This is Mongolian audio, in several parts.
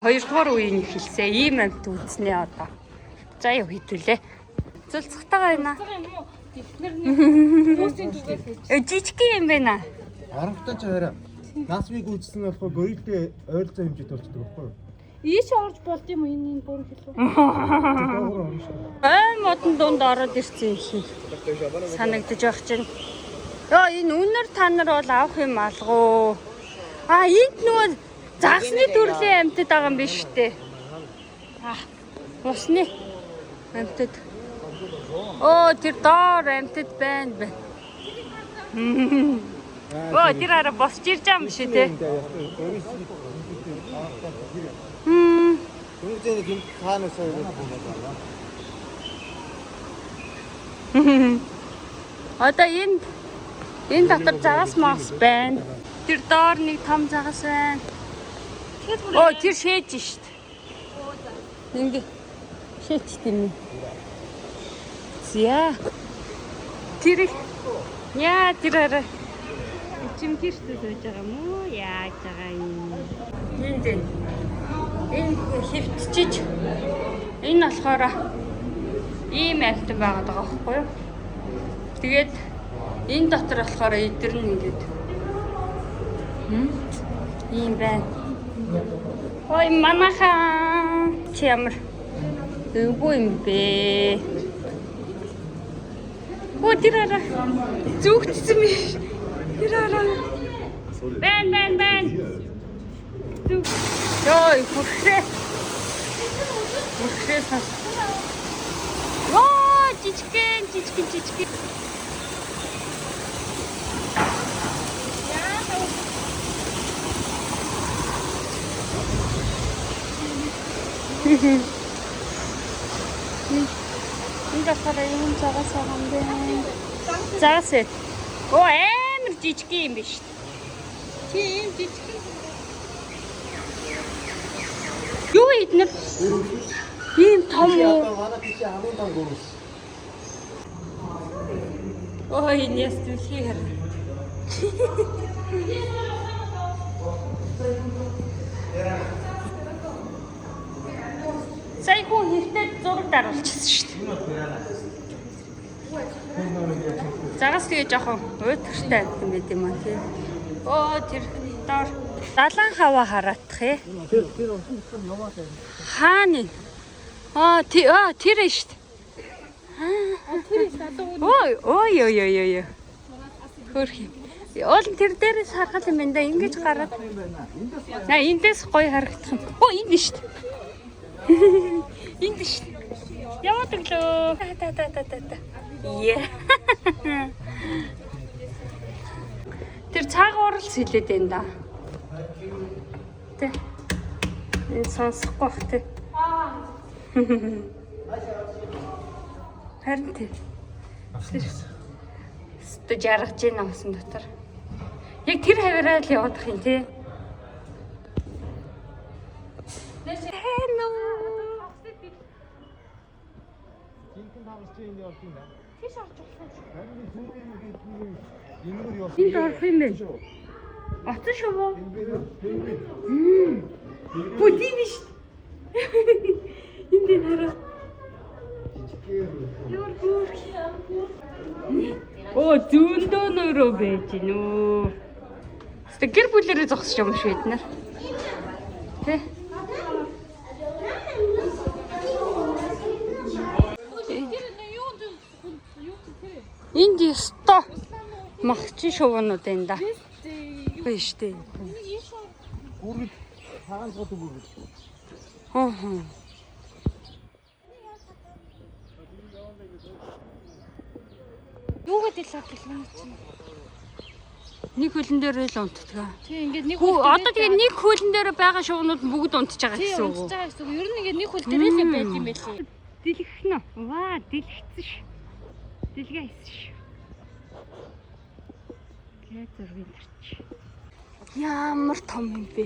2 дугаар үеийн хэлсээ ийм амт үзнэ одоо. За юу хийдүүлээ. Цулцгатайгаа байна. Жижиг юм байна. Оронхтой ч аваарай. Насвыг үзсэн болохоор горилтэй ойролцоо хэмжээд болчихдог байхгүй юу? Ийш орж болд юм уу энэ бүр хэлв. Модон дунд ороод ирсэн юм шиг санагдаж байх чинь. Йоо энэ үнэр та нар бол авах юм алгуу. Энд нөгөө загсны төрлийн амьтад байгаа юм биш үү? Усны амьтад. Тэр доор амьтад байна. Тэр араа босч ирж байгаа юм шиг тий. Түнцэн гин хаанаас ирээд байна. Одоо энэ дотор загас мас байна. Тэр доор нэг том загас байна. Тэр шээж шít. Ингээ шээж тийм. Зя. Тэр араа чимтэртэй сууж байгаа юм уу? Яаж байгаа юм? Энэ хөвтчиж. Энэ болохоор ийм амтан байгаад байгаа байхгүй юу? Тэгээд энэ дотор болохоор эдгэрн ингээд ийм байна. Ой манайхаа чи ямар өвгөө юм бэ? Тэр араа зүгтсэн биш. Тэр араа бэн. Йой хүрхээ. Жижиг. Инда сара юм загас байгаа юм бэ? Загас. Амар жижиг юм биш. Чи ийм жижиг. Юу иднэ? Ийм том уу? Манай тийш хамгийн том гөрөс. Няс түлхийгэр. Сая хүн хэртээ зураг даруулчихсан шүү дээ. Загас тэгээ жоохон уйтгартай юм байт юм аа тий. Тэр доор далайн хаваа хараадах ээ. Тэр усан яваад байна. Хаана? Тэр ээ шүү дээ. Ой. Хөрх юм. Оол тэр дээрээс харахад юм байна да. Ингэж гараад. Эндээс гоё харагдах юм. Энэ нь шүү дээ. Энд шүү дээ. Яваад өглөө. Тэр цаг уралс хэлээд байна да. Тэ. Энэ сонсохгүй бах тэ. Харин тэ. Өстө жаргаж ийн амсан дотор. Яг тэр хавираа л явах юм тий. Тийш орж болох юм. Энд орох юм бэ? Оцсон шүү боо. Бүдий биш. Энд хараа. Зүүндөө нөрөө байж нөө. Гэр бүлэрээ зогсож юм шүү эднэр. Тэ. Энд ёстой махчин шувуунууд энэ да. Биш дээ. Бүргэл хаанцгад бүргэл. Юу гэдэг л гэлмэн чинь. Нэг хөлн дээр л унтдаг. Тий ингээд нэг хөл. Одоо тэгээ нэг хөлн дээр байгаа шувуунууд бүгд унтж байгаа гэсэн үг. Унтж байгаа гэсэн үг. Ер нь ингээд нэг хөл дээр л байд юм байлээ. Дэлгэх нь. Дэлгэцсэн ш. Дэлгээ хийсэн ш. Зургийн тарч. Ямар том юм бэ?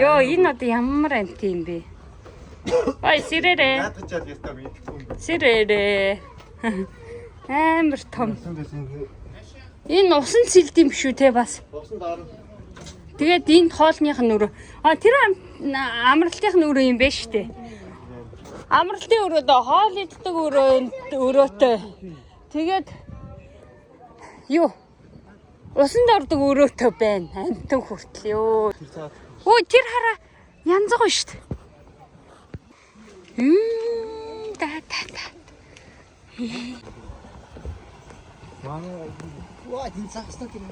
Ёо энэ одоо ямар амт юм бэ? Ой сэрэрэ. Наадчаад ястаа мэдхгүй юм. Сэрэрэ. Амар том. Энэ усан сэлд юм шүү те бас. Усан даарна. Тэгээд энэ хоолных нь өрөө. Тэр амралтын өрөө юм байна шүү дээ. Амралтын өрөөд хоол иддэг өрөөтэй. Тэгээд юу? Усанд ордог өрөөтэй байна. Амтан хүртэл ёо. Өө тэр хараа янз гоо шүү дээ. Та. Ваа, энэ цагстаа тийм.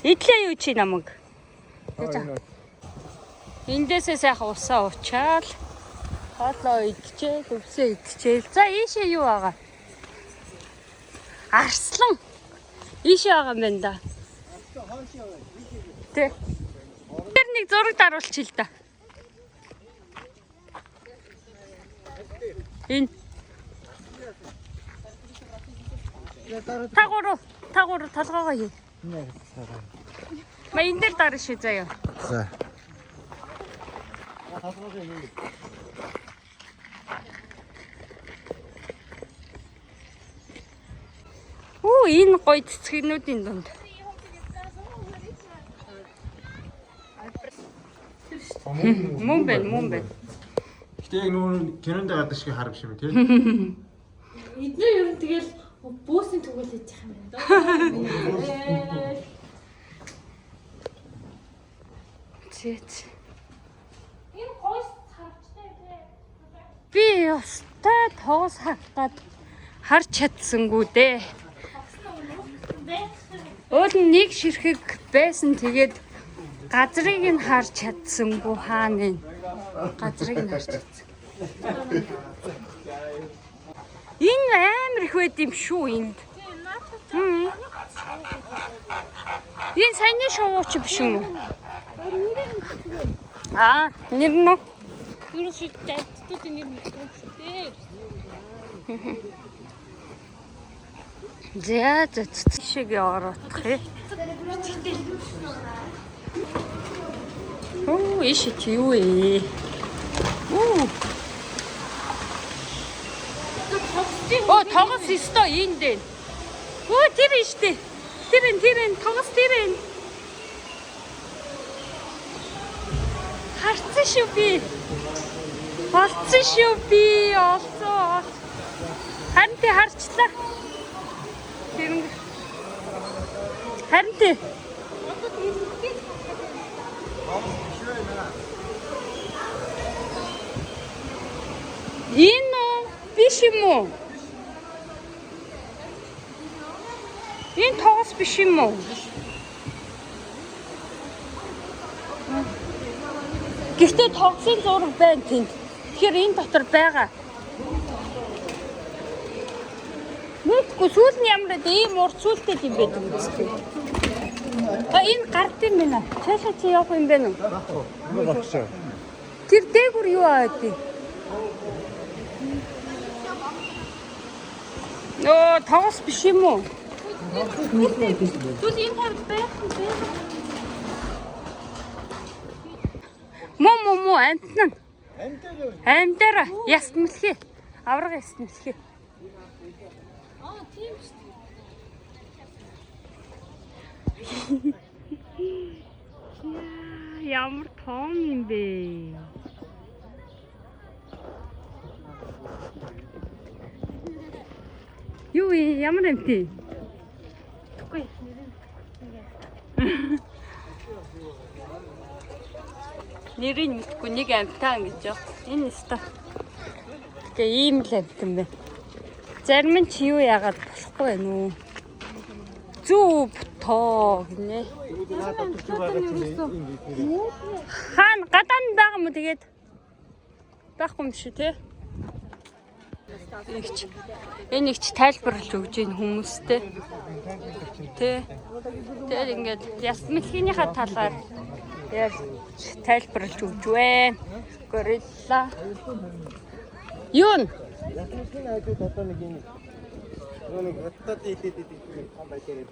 Идлээ юу чи намайг. Эндээсээ сайхан усаа уучаал. Хоолоо идчихээ, өвсөө идчихээ. За ийшээ юу байгаа? Арслан. Ийшээ байгаа юм байна да. Тэ. Тэр нэг зураг даруулчих л да. Энэ тагууруу толгоогоо юу? Ма энэ дээр дарах шүү заяа. За. Энэ гоё цэцгнүүдийн дунд. Мөн байна. Гэтэ яг нүүн кинонд гардаг шиг харав шиг тий. Эдгээр ер нь тэгэл бөөсний тэгвэл хийж байгаа юм байна. Зэт. Энэ гоёс цавчтай тий. Би өстой тоос хаггаад харж чадсангүй дээ. Өөр нэг ширхэг байсан тэгээд газрыг нь харж чадсангүй хаана вэ? Газрыг нь харж чадсан. Энэ амар их байд юм шүү энд. Энэ саяны шоуч биш юм уу? Нэр нь Юу шиг таттууд нэр мэдсэн шүү дээ. За шиг ороодох юм. Иши чи юу ээ? Тогос өстой энд дээ. Тэр штэ. Тэр тогос тэр. Харцсан шүү би. Болцсон шүү би. Олцоо. Харин тэ харчлаа. Харин тэ. Энэ биш юм уу? Энэ тоос биш юм уу? Гэхдээ тогсын зураг байна тэнд. Тэгэхээр энэ дотор байгаа. Мэдгүй сүүл нь ямар ийм урт сүлтэй юм бэ гэдэг. Энэ гард юм байна. Цаашаа чи явах юм бэ нү? Тэр дээгүр юу аа гэдэг? Тоос биш юм уу? Түл энэ хавд байх юм бэ? Муу амтна. Амтара ястмэлхий. Авраг ястмэлхий. Тийм шүү. Ямар том юм бэ? Юу ямар амт? Үгүй. Нэрийг мэдгүй нэг амтаа гэж яа. Энэ өстө. Тэгээ ийм л амт юм байна. Зарим нь чи юу яагаад болохгүй байна уу? Зүв тоо гинэ. Хаан гадаан байгаа мó тэгээд байхгүй юм шүү те. Энэ их тайлбарлаж өгж ийн хүмүүстэй. Тэ. Тэгээд ингээд ясмэлхийнхаа талаар яа тайлбарлаж өгч вэ. Горилла. Юун? Ясмэлхийн айдууд одоо нэг юм. Нэг хаттад идэт том байтерээ.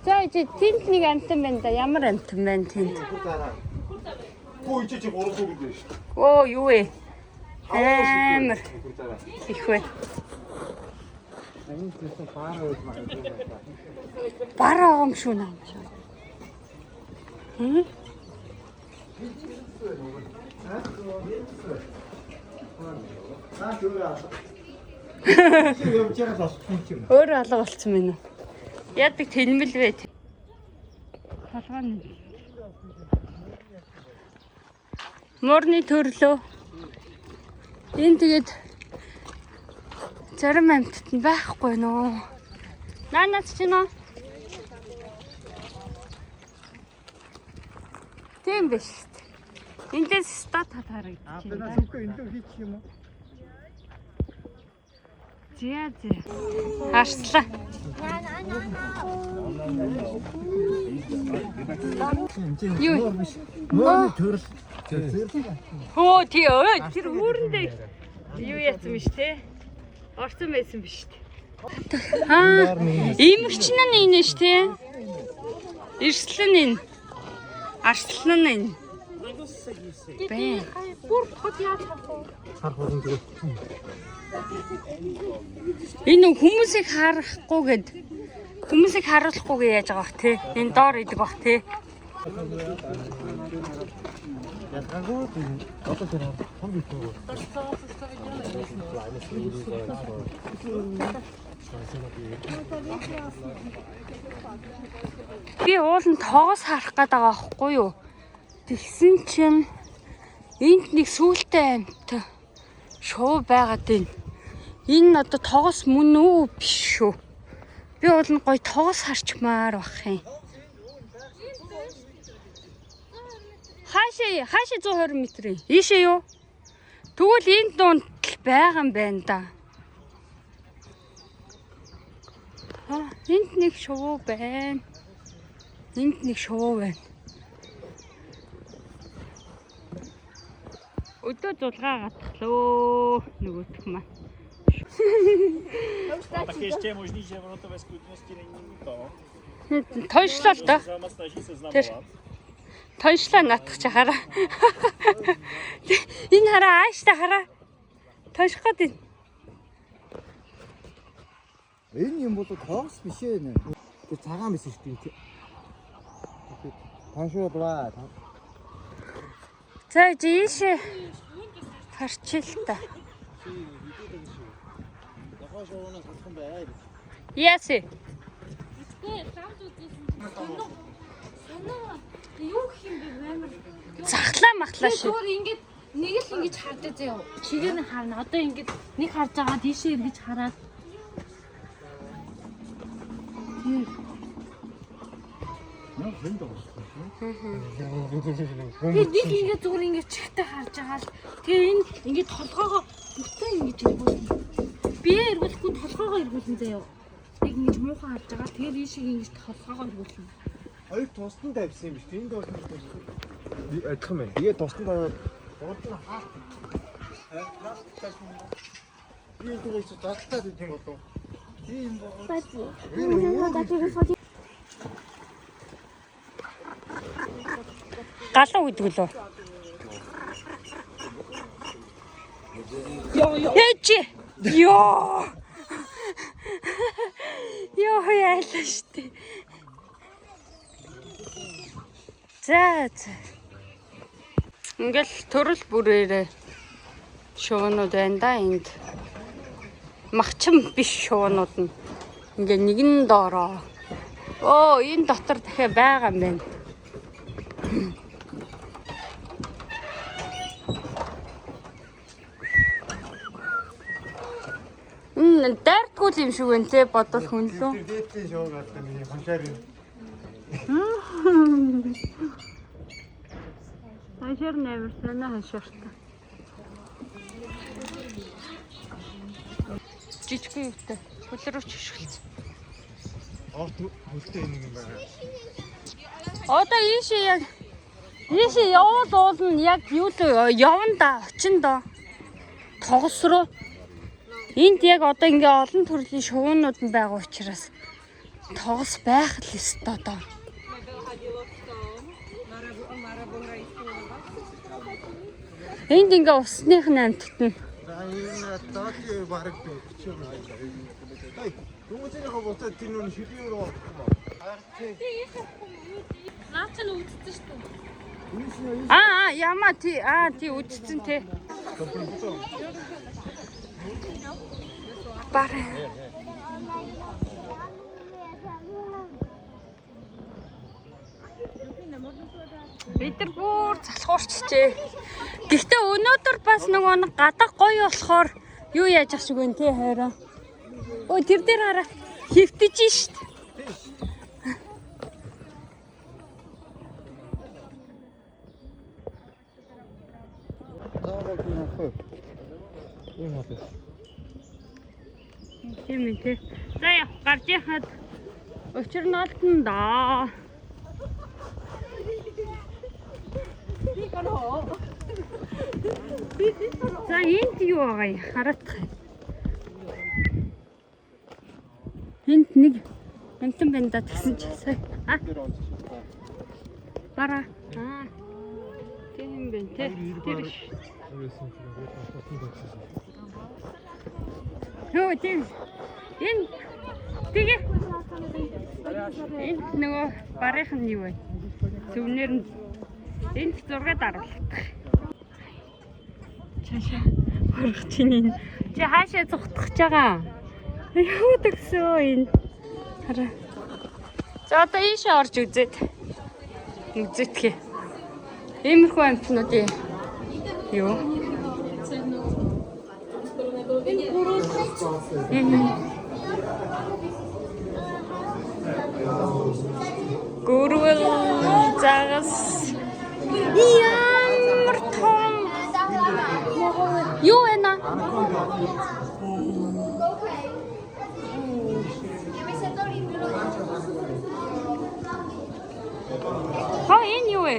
За тэнд нэг амтан байна да. Ямар амтан байна тэнд? Хөө чи 300 гэж байна шүү. Оо юу вэ? Амар их вэ. Бараа юм шүү наа. Өөр алга болцсон мэн үү? Яадаг тэлмэл вэ? Толгойн. Морны төрлөө. Энэ тэгээд зарим амьтад нь байхгүй нөө. Наанац чи нөө. Тийм биш. Эндээс стат харагдаж байна. Зя. Харслаа. Юу? Мөрний төрөл. Хөө тий ой тэр үүрэндээ юу яасан биш те? Орсон байсан биш те. Аа, имэгч нь энэ ш те. Ирслэн энэ. Арслан энэ. Бэ. Бүр хот яаж харах вэ? Харах уу зүгээр. Энэ хүмүүсийг харахгүйгээд хүмүүсийг харуулахгүйгээ яаж байгаа бах те? Энэ доор идэг бах те. Ягаагүй тийм. Одоо тэр хам бит үү? Би уулын тоогоос харах гээд байгаа байхгүй юу? Тэгсэн чинь энд нэг сүултээ амьт шуу байгаад байна. Энэ одоо тоогоос мөн үү биш шүү. Би уулын гоё тоогоос харчмаар бах юм. Хаашаа 120 м. Ийшээ юу? Тэгвэл энэ дунд байгаа юм байна да. Энд нэг шувуу байна. Энд нэг шувуу байна. Өдөө зулгаа гатлоо нөгөөх маань. Takie jeszcze możliwe wrotowe skutności to. Тойшлоо л доо. Zamiast na się Тэр znała. тойшлоо наатах чи хараа. Энэ хараа ааштай хараа. Тойших гээд. Энэ юм бол тоогс биш ээ нэ. Тэр цагаан биш шүү дээ. Таншууд ба. За жиишээ харчил та. Яаси. Юу гэх юм бэ амар. Захлаа махлаа шүү. Зүгээр ингэж нэг л ингэж хардаа заяа. Чигээр нь харна. Одоо ингэж нэг харж байгаа тийшээ ингэж хараад. Би нэг ингэ зүгээр ингэ чихтэй харж байгаа л. Тэгээ энэ ингэ толгоогоо бүтэн ингэж иргүүлнэ. Би иргүүлэхгүй толгоогоо иргүүлнэ заяа. Нэг ингэж муухай харж байгаа. Тэгээд ийшээ ингэж толгоогоо иргүүлнэ. Хоёр тусдан тавьсан юм биш. Тэнд бол би адилхан байна. Тэгээ тусдан тавиад урд нь хаалт. Би тэгэж задлаад идэх юм болов. Тийм бол. Галуу гэдэг лөө. Ээжи. Йоо. Йоо яалаа штэ. За. Ингээл төрөл бүрээрээ шуунууд байна да энд. Махчин биш шуунууд нь. Ингээ нэгэн доороо. Оо, энэ дотор дахиад байгаа юм байна. Дайртгүй юм шиг байна те бодвол хүн лөө. Дээдлийн шоуг алдсан миний хоншаар юм. Хашир нэмэр санаа хаширта. Жижигхэн юутай. Хөлрөөч шишгэлц. Орт хөлтэй нэг юм байна. Одоо ийшээ явуул уулна яг юу л явна да очин доо. Тогос руу. Энд яг одоо ингээ олон төрлийн шуунууд нь байгаа учраас тогос байх л ёстой доо. Энд ингээ усных амттна. За энэ доотлын бараг бичиж байна. Хай. Хүмүүсийнхээ буцаад тэр нүн шилбийн рүү Наач нь үүдсэн шүү дээ. Яма тий үдцэн те. Бар. Бид нар бүр залхуурчжээ. Гэхдээ өнөөдөр бас нөгөө нэг гадаг гоё болохоор юу яаж ах шиг вэ те хайраа. Ой тэр дээр хараа хөвтөж шít. Тийм ээ те. За яах гарч яхад учир нь олдно да. За энд юу байгаа юм хараад. Энд нэг амтан байна да тэгсэн чи сая. Бара. Тийм байна те. Тэр ш. Хөө тийм. Энэ тэгээ. Энэ нөгөө барих нь юу вэ? Зүвнэр нь энд 6 даруулдаг. Чашаа хөрөх чинь чи хаашаа зүхтах гэж байгаа. Юу дэгсөө энэ. Хараа. За одоо ийшээ орж үзээд. Үзэтгэе. Иймэрхүү амтнуудын юу? Гурвал загас. Ямар том. Юу вэ наа? Энэ юу вэ?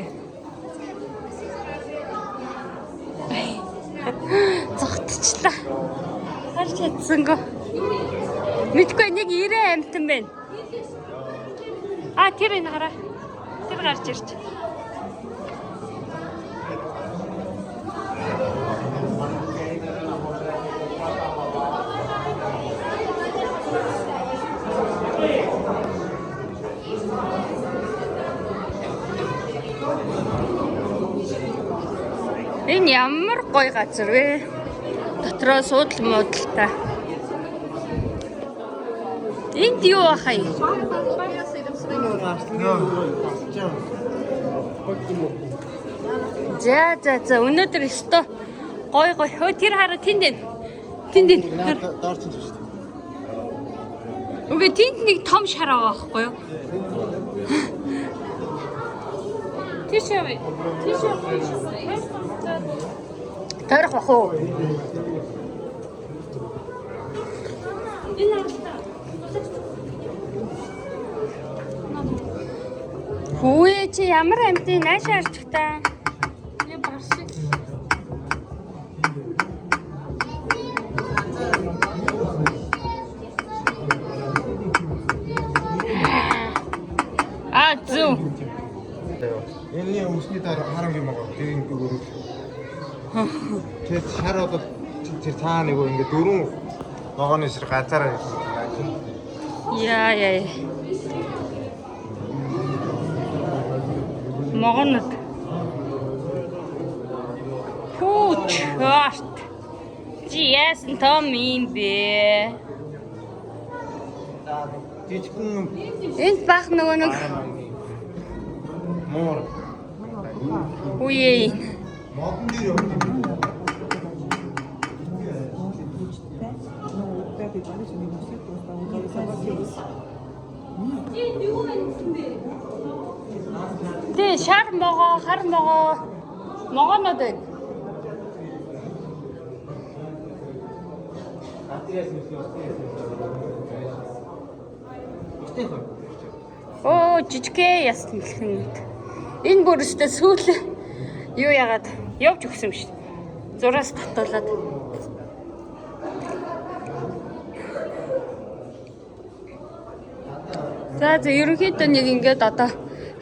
Зогтчлаа. Харж чадсангүй. Мэдгүй нэг 90 амтан байна. Тэр энэ хараа. Тэр гарч ирч. Энэ ямар гоё газар вэ? Дотроо суудл муудалтай. Энд юу ахаа юм? За өнөөдөр өстой гоё. Тэр хараа тэнд. даарч шүү дээ. Үгүй тэнд нэг том шар байгаа байхгүй юу? Тийшээ. Тарих бах уу? Энэ аралта. Хөөе чи ямар амтын наашаа арчих та? Я баршиг. Зү. Энэний өсний дараа харам юм байгаа. Тэр ингэ өрөө. Тэр шар одоо тэр цаа нэг ингэ дөрөв ногооны сэр газараа Яа. Могонод. Чорт. Яасан том юм бэ? жижигхэн Энд бах нөгөө нэг муур үе. модон дээр явдаг. Тэ шар могоо, хар могоонод байна. Жижигхэн ясна гэх. Энэ бүр өстө сүүл юу яагаад явж өгсөн юм шиг. Зураас татуулаад. За ерөнхийдөө нэг ингээд одоо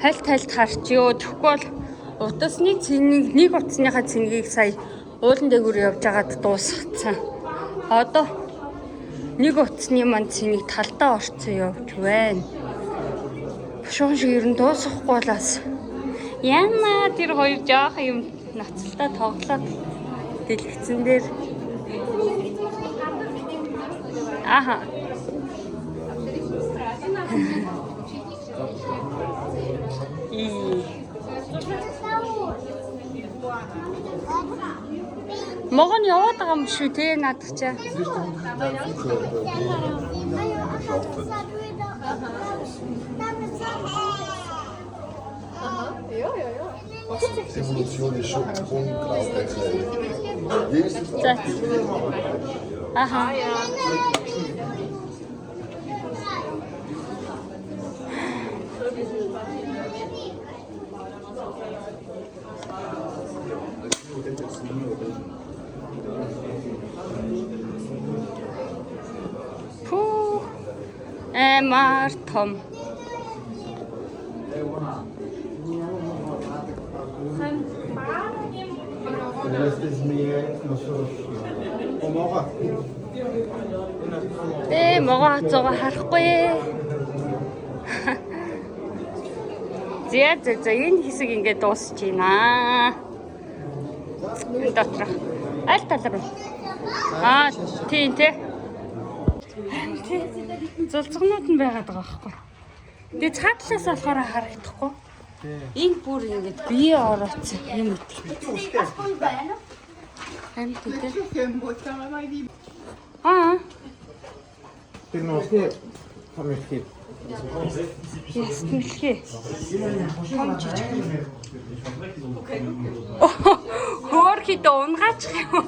хальт харчиё. Тэгэхгүй бол утасны цэнийг нэг утасныхаа цэнийг сая уулан дээгүүр явж байгаад дуусгацсан. Одоо нэг утасны маань цэнийг талдаа орцсон явж байна. Бушуун шиг ер нь дуусахгүй болоос. Яна тэр хоёр жоох юм нацалтаа тоглоод дэлгэцэн дээр. Аха. Могон яваад байгаа юм шүү те надад чаа. Evoluzione Аха. Фу. Амар том. Могоо хацгаа харахгүй. За энэ хэсэг ингээд дуусч байна. Энэ дотор аль тал руу? Тийм тий. Зулцгнууд нь байгаад байгаа байхгүй. Тэгээ цаатлаас болохоор харагдахгүй. Энэ бүр ингээд бие орооцсон юм үү? Амт тий. Тэр нөөсний хамирхий. Ястмэлхий. Хоор хит унгаач юм.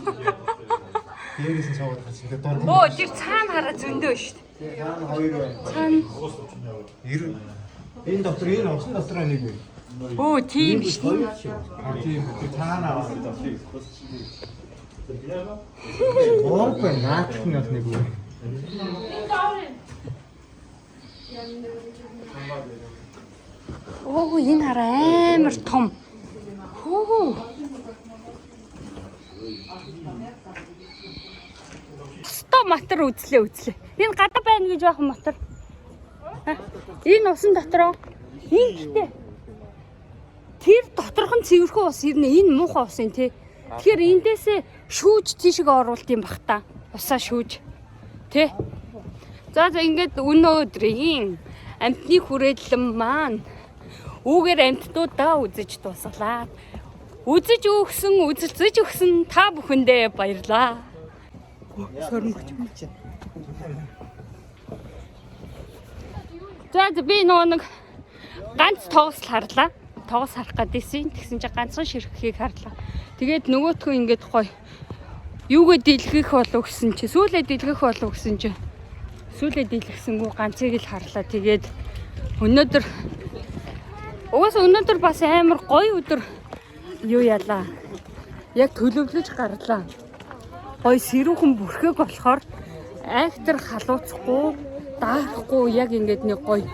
Дээрээс нь цаагаад гарч ингээд дор. Оо тэр цаана хараа зөндөө шүү дээ. Цаана хоёр байна. Цаана. Энэ дотор энэ усан дотроо нэг байна. Оо тийм шүү. Тийм тэр цаана аваад. Оорп наадах нь нэг үү. Оо энэ хараа амар том. Хөө. Сто матер үзлээ. Энэ гадаа байна гэж байх матер. Энэ усан дотроо. Энэ гэтээ. Тэр доторх нь цэвэрхэн ус ирнэ. Энэ муухай ус юм тий. Тэгэхээр эндээсээ шүүж тийшээ оруулт юм бах та. Усаа шүүж. Тэ. За ингээд өнөөдрийн амтны хүрээлэн маань үүгээр амтнуудаа үзэж дуусгалаа. Үзэж өгсөн та бүхэндээ баярлаа. Сөрөнгөч юм чи. За би нэг ганц тоос харлаа. Тоос харах гэдээсийн тэгсэн чинь ганцхан ширхгийг харлаа. Тэгээд нөгөөтхөө ингээд гоё юугээ дийлгэх болов гэсэн чи сүүлээ дийлгэх болов гэсэн чи сүүлээ дийлгэсэнгүү ганцыг л харлаа. Тэгээд өнөөдөр бас амар гоё өдөр юу ялаа. Яг төлөвлөж гарлаа. Гоё сэрүүхэн бүрхэг болохоор айхтар халууцахгүй, даахгүй яг ингээд нэг гоё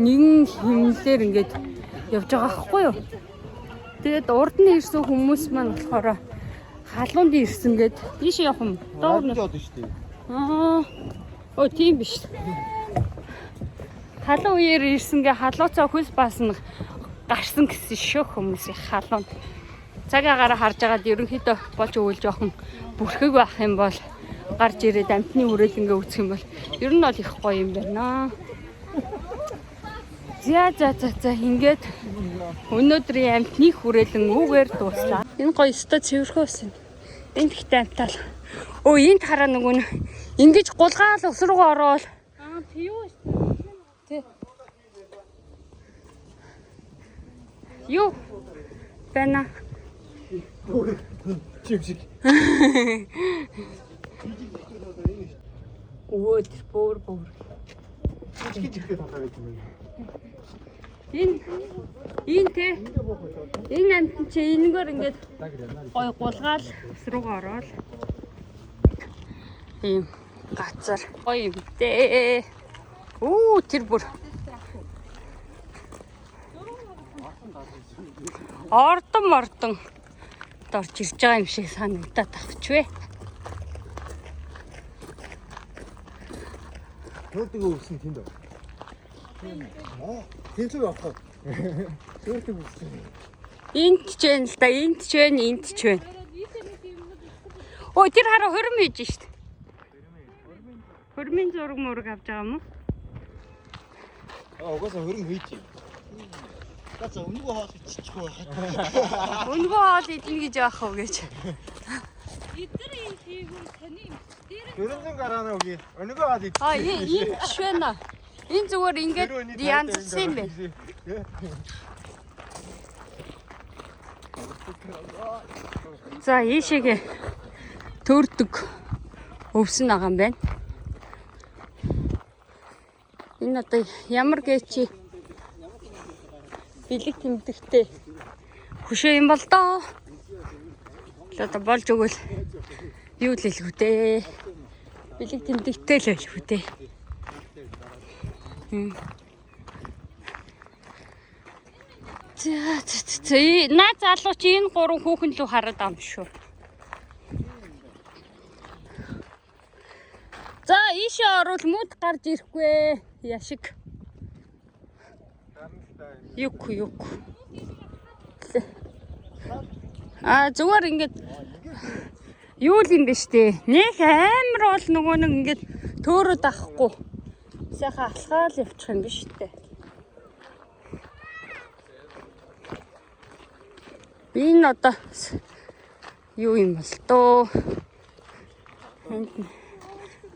нэгэн хэмнэлээр ингээд явж байгаа байхгүй юу? Тэгээд урд нь ирсэн хүмүүс маань болохоор халуунд ирсэн гээд ийш явах юм. Доор нь. Оо тийм биш. Халуун үеэр ирсэнгээ халууцаа хөлс баасна гарсан гэсэн шүү хүмүүсийн халуунд. Цагаагаар харж агаад ерөнхийдөө болж өгөл жоохон бүрхэг байх юм бол гарч ирээд амтны хүрээлэнгээ үүсэх юм бол ер нь бол их гоё юм байна. За ингээд өнөөдрийн амтны хүрээлэн үүгээр дууслаа. Энэ гоё өстой цэвэрхөө ус юм. Энд ихтэй амтаал. Оо энд хараа нөгөө ингэж гулгаал ус руу ороод. Тийм үү? Тий. Юу? Бана. Чимшиг. Өө тэр бүр. Чигээр таваа гэж юм. Энэ те. Энэ амт чи энэгээр ингээд гой гулгаал ус руугаа ороод. Ийм гацар гоё юм дээ. Оо тэр бүр. Ордон дорж ирж байгаа юм шиг санагдаад авчвэ. Төрдөг өвсөн тэнд. Тэнд л явах. Төрдөг өвсөн. Энд ч байна л да, энд ч байна. Ой, тэр хараа хөрм хийж штт. Хөрмийн зураг мураг авч байгаа юм уу? Угаасаа хөрөн хийж. Каца, өнгөө хоол иччих байх. Өнгөө хоол идэх гэж яах вэ гэж. Эдгээр хийгүүр таны Хөрөнгөн гараана үгүй. Өнгөө хаад ич. Энэ биш байна. Энэ зүгээр ингээд янзсан юм байна. За ийшээгээ төрдөг өвсөн байгаа юм байна. Энэ одоо ямар гэчи бэлэг тэмдэгтэй хөшөө юм бол доо. Одоо болж өгвөл юу л хэлэх үү? Бэлэг тэмдэгтэй л хэлэх үү? Наа залууч энэ 3 хүүхэн лөө хараад ам шүү. За ийшээ орвол мөд гарч ирэхгүй. Яшиг. Юк. Зүгээр ингээд юу л юм бэ штэ. Нэг амар бол нөгөө нэг ингээд төөрөд авахгүй. Сайхан алхаал явчих юм биш үү? Би энэ одоо юу юм бол тоо.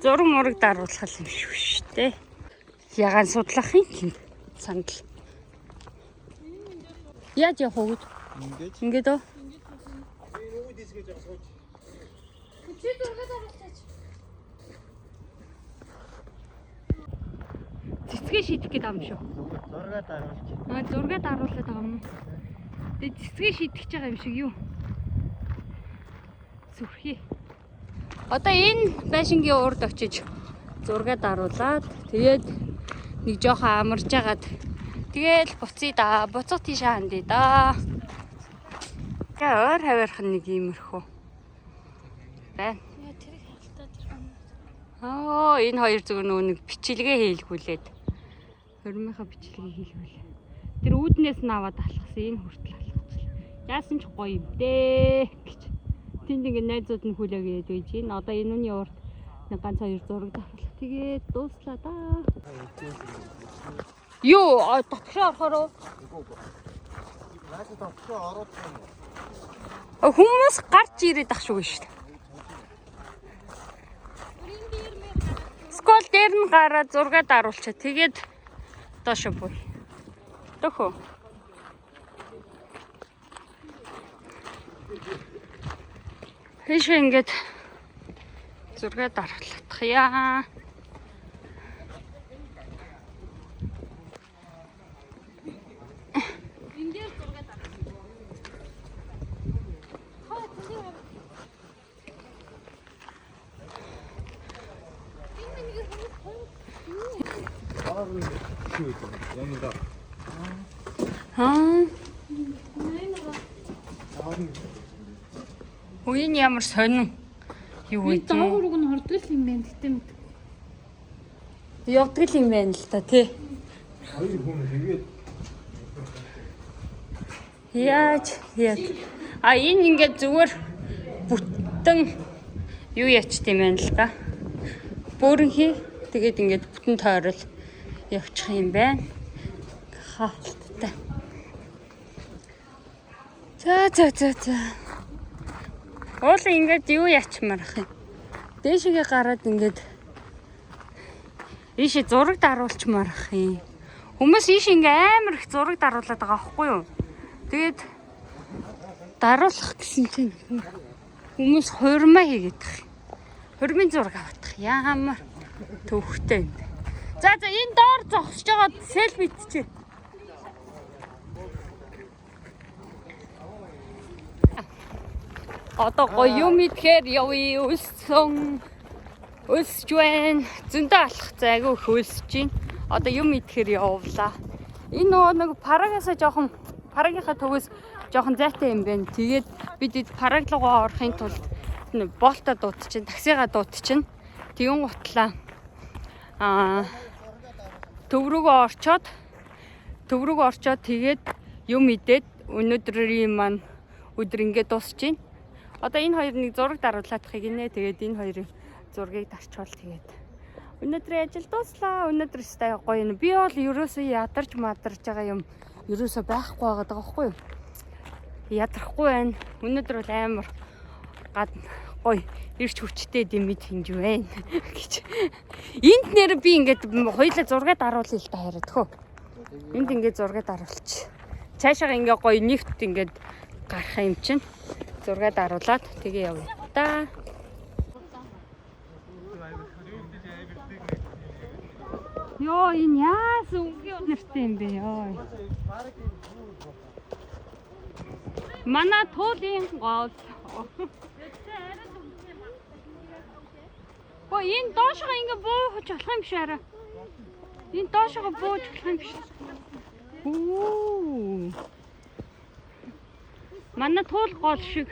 Зураг мураг даруулах юм шүү дээ. Ягаан судлах юм тийм сандал. Яаж явах вэ? Ингээд оо. чи зураг даруулаач. Цэцгээ шийдэх гээд байгаа юм шүү. Зураг даруулж. Зураг даруулаад байгаа юм. Тэгээ цэцгээ шийдэж байгаа юм шиг юу? Зүрхий. Одоо энэ байшингийн урд очиж зураг даруулаад тэгээд нэг жоохон амарч агаад тэгэл буцъя да. Буцах тийшээ хандъя да. Тэгээ өөр хаваархан нэг иймэрхүү байна. Яа тэр халтаад ирэх юм. Энэ хоёр зүгээр нөгөө нэг бичлэгээ хийлгүүлээд хөрмийнхаа бичлэгээ хийлгүүл. Тэр үүднээс нь аваад алхсан энэ хүртэл алхацлаа. Яасан ч гоё юм дээ гэж. Тэнд ингэ найзууд нь хүлээгээд байж гин. Одоо энэ үний урд нэг ганц хоёр зураг давхлаа. Тэгээд дууслаа да. Юу дотгошоо орохоор уу? Наашаа дотгошоо ороод байна. Хүмүүс гарч ирээд ах шүү шүү дээ. Скол дээр нь гараад зураг даруулчаа. Тэгээд доошо буй. Төхөө. Хэш ингэж зураг даруулах яа. Ямда. Үеийн ямар сонин юу вэ? Доогуур нь хордгол юм байна гэтээ мэд. Явдаг юм байна л та тий. Хоёр хүн тэгээд Яаж. Энэ ингээд зүгээр бүтэн юу ячт юм байна л да. Бөөрнхий тэгээд ингээд бүтэн тойрол явчих юм байна. Хаалттай. За. Уул ингээд юу ячмаар ах юм. Дээшгээ гараад ингээд ийшээ зураг даруулчмаар ах юм. Хүмүүс ийш ингээ амар их зураг даруулаад байгаа байхгүй юу? Тэгээд даруулах гэсэн чинь хүмүүс хурмаа хийгээд байгаа. Хурмын зураг авах ямар төвхтэй юм бэ? За энэ доор зогсож байгаа селфи итчээ. Одоо гоё юм идэхээр явъя өсч байна. Зөндөө алах зайгүй их өсч байна. Одоо юм идэхээр явуулаа. Энэ нөгөө нэг парагасаа жоохон парагийнхаа төвөөс жоохон зайтай юм байна. Тэгээд бид параг руугаа орохын тулд болтоо дуудчихин, таксигаа дуудчихин. Тэгүн гутлаа. Төв рүүгээ орчоод тэгээд юм идээд өнөөдрийн маань өдөр ингээд дуусчихин. Одоо энэ хоёр нэг зураг даруулаад хийнэ. Тэгээд энэ хоёрын зургийг тарчвал тэгээд өнөөдрийн ажил дууслаа. Өнөөдөр стай гоё юм. Би бол ерөөсөө ядарч мадарч байгаа юм ерөөсөө байхгүй байгаа байхгүй юу? Ядрахгүй байна. Өнөөдөр бол амар гоё ирч хүчтэй дэмэд хинж байна гэж. Энд нэр би ингээд хоёулаа зураг даруулъя л та хараад хөө. Энд ингээд зураг даруулчих. Цаашаа ингээд гоё нэгт ингээд гарах юм чинь. Зураг даруулаад тэгээ явъя та. Йоо энэ яасан үнгийн өнөртэй юм бэ ёо. Манай туулын гол. Оо энэ доошоо ингэ бууж болох юм биш арай. Энэ доошоо бууж болох юм биш. Оо. Манай туул гол шиг.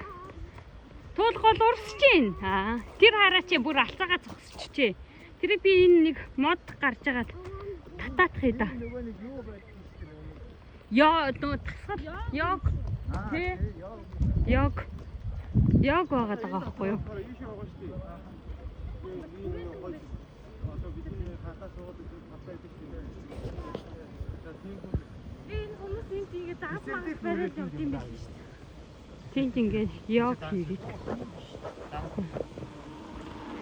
Туул гол урсч байна. Тэр хараач бүр алцаагаа зогсчихжээ. Тэр би энэ нэг мод гарч байгаа татаах юм да. Яа нөө тасгал яг тий яг байгаа даа байхгүй юу? Энэ хүмүүс энэ заасан бариад явд юм биш үү? Тинт ингээд яг хийгээд.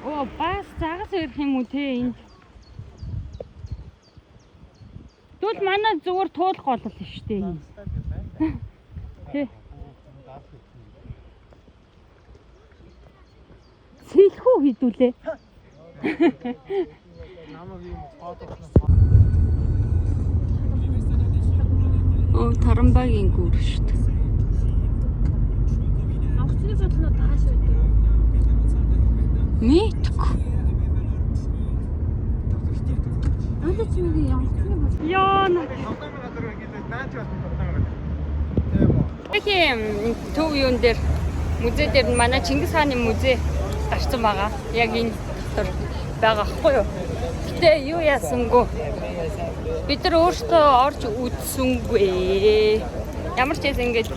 Оо бас цагаас ирэх юм уу те энд. Тэгвэл манай зүгээр туулах болол шүү дээ. Тэ. Сэлхүү хідүүлээ. Оо Тарамбагийн гүр шүү дээ. Авцны бодлоо тааш байдаг. Мэдгүй. Аль ч нэг явцны бодлоо. Яа на. Тийм төв юун дээр музей дээр манай Чингис хааны музей гарсан байгаа. Яг энэ дотор байгаа хгүй юу? Гэтэ юу яасангүй. Бид нар өөрсдөө орж үзсэнгүй. Ямар ч юм ингэж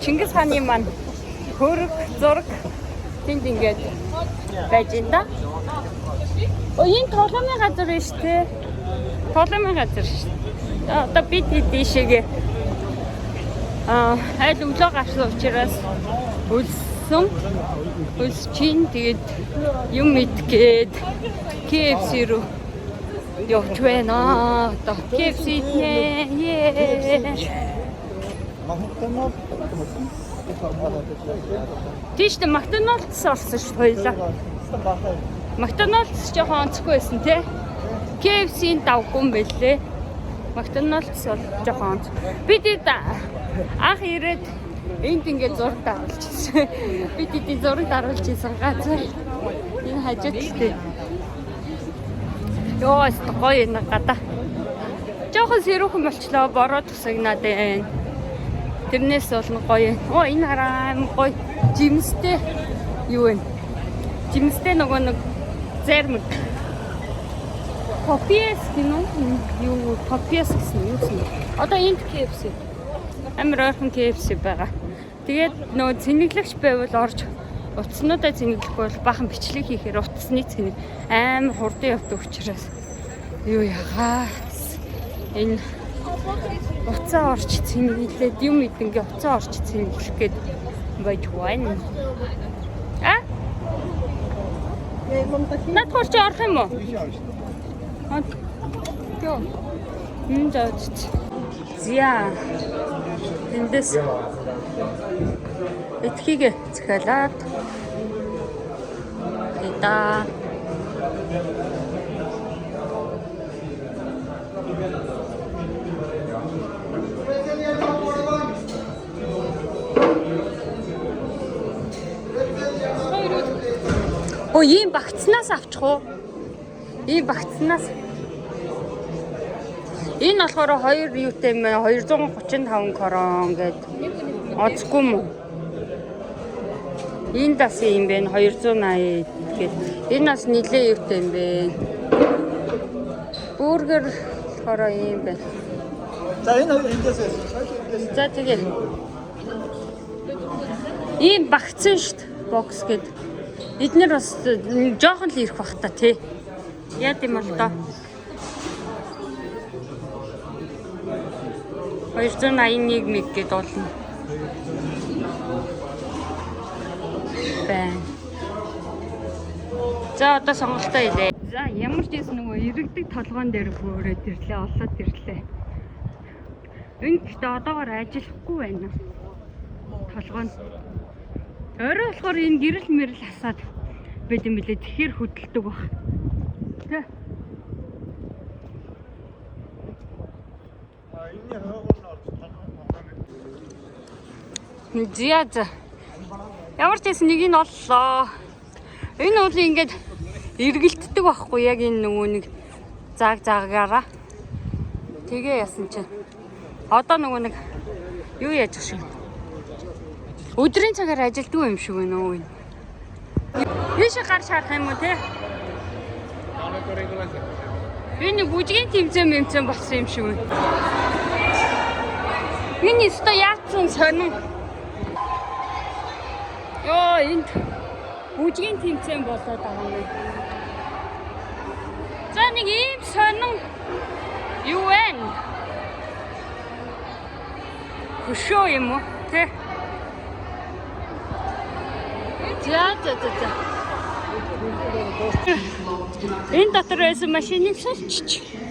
Чингис хааны маань хөрөг зураг тэнд ингэж байж энэ да. Оо энэ тоглоомын газар байна шүү дээ. Тоглоомын газар шүү. Одоо бид тийшээгээ айл өглөө гарсан учраас үлсчин тэгээд юм идгээд KFC руу явж байна. Одоо KFC нэ. Тийштэй Макдоналдс орсон шүү хоёлаа. Макдоналдс жоохон онцгүй байсан те. KFC-ийн давгүй юм байлээ. Макдоналдс бол жоохон онц. Бид анх ирээд энд ингээд зураг даруулчихсан. Бид эдийн зураг даруулчихсан газар. Энэ хажууд л ёо гоё нэг гадаа. Жоохон сэрүүхэн болчлоо. Бороо тусагнаад байна. Тэрнээс бол гоё. Оо энэ хараа гоё. Жимстэй юу вэ? Жимстэй нөгөө нэг зэрмэг. Попиес гинөө юу попиес гэсэн юу юм. Одоо энд KFC. Амар ойрхон KFC байгаа. Тэгээд нөгөө цэнэглэгч байвал орж утаснуудаа цэнэглэхгүй бол бахан бичлэг хийхээр утасны цэнэг амар хурдан явдаг учраас юу яагаас энэ уцаа орж цэнэглээд юм идэнгээ уцаа орж цэнэглэх гээд байж байна. А? Над хурж орох юм уу? Йоо. Заач. Зя. Эндээс эдхийг захиалаад эта Оо ийм багцнаас авчих уу? Ийм багцнаас Энэ болохоор 2 юутай юм байна? 235 крон гэдэг. Оцгүй юм уу? Энэ дас юм байна 280 гэдэг. Энэ бас нилээ юутай юм бэ? Бургер болохоор юм байна. За энэ хоёр эндээс байсан. За тэгээ. Ийм багцсан штт бокс гэдэг. Эднэр бас жоохон л ирэх бах та тий. Яа гэм бол доо. 281 мэг гэдэг болно. Бэн. За одоо сонголтоо хийлээ. За ямар ч юм нөгөө иргэдэг толгоон дээр хөөрөөд ирлээ, олоод ирлээ. Энэ гэхдээ одоогоор ажиллахгүй байна. Толгоон. Орой болохоор энэ гэрэл мэрэл хасаад бид юм билээ. Тэгэхээр хөдөлдөг баг. Тэ. Энэний хойгоор нь орж За. Ямар ч юм нэг нь оллоо. Энэ бол ингээд эргэлддэг байхгүй яг энэ нөгөө нэг заагаараа. Тэгээ ясан чинь. Одоо нөгөө нэг юу яаж ах шиг. Өдрийн цагаар ажилддаг юм шиг байна уу. Биш гар шарах юм уу те? Энэ бүжгийн тэмцээн болсон юм шиг байна. Энэ өстө яатсан сонин. Ёо энд бүжгийн тэмцээн болоод байгаа юм. За нэг ийм сонин юу вэ? Хөшөө юм уу? Тэ? За. Энэ дотор байсан машиныг сольчих.